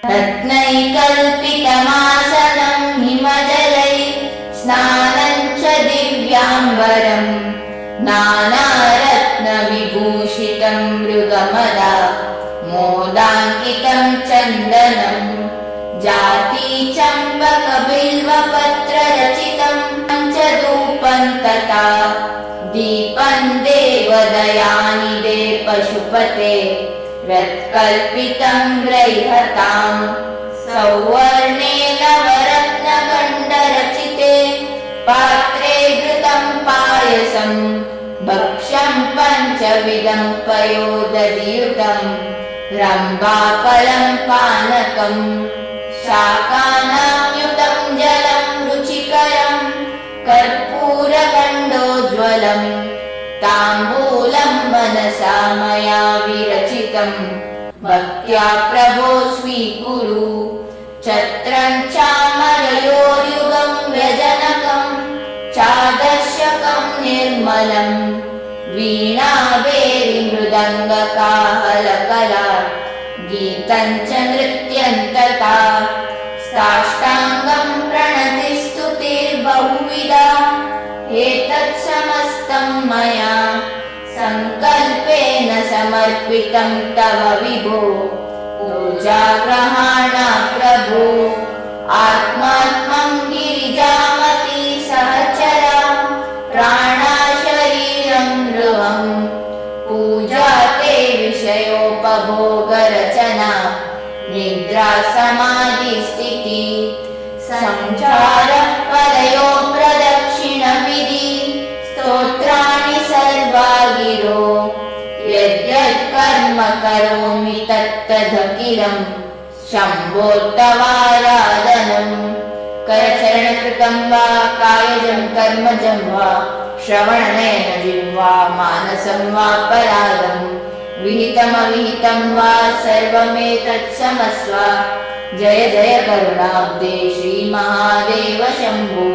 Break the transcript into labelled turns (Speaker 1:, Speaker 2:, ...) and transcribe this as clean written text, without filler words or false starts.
Speaker 1: रत्नैकल्पितमासनं हिमजलै स्नानं च दिव्याम्बरम् नानारत्नविभूषितं मृगमदा मोदाङ्कितं चन्दनम् जातीचम्पकबिल्वपत्ररचितं च धूपं तथा दीपं देवदयानिधे पशुपते रत्कल्पितं ग्रह्यताम् सौवर्णे नवरत्नगण्डरचिते पात्रे घृतं पायसं भक्ष्यं पञ्चविधं पयोदधियुतं रम्भाफलं पानकं शाकानां युतं जलं रुचिकरं कर्पूरगण्डोज्ज्वलं ताम्बूलं मनसा मया विरचितं भक्त्या प्रभो स्वीकुरु छत्रं चामरयोर्युगं व्यजनकं चादर्शकं निर्मलं वीणावेरिमृदङ्गकाहलकला गीतं च नृत्यं तथा साष्टाङ्गं प्रणतिस्तुतिर्बहुविधा एतत् समस्तं मया संकल्पेन समर्पितं तव विभो पूजाग्रहाणा प्रभो आत्मात्मं गिरिजामती सहचरा प्राणा शरीरं नृहं पूजा ते विषयोपभोगरचना निद्रा समाधिस्थिति संचारः पदयो प्रदक्षिणविधि स्तोत्राणि सर्वा गिरो यद्यत् कर्म करोमि तत्तदखिलं शम्भोत्तवाराधनं करचरणकृतं वा कायजं कर्मजं वा श्रवणनयन जिह्वा मानसं वा परागं विहितमविहितं वा सर्वमेतत् क्षमस्व जय जय करुणाब्धे श्रीमहादेव शम्भो।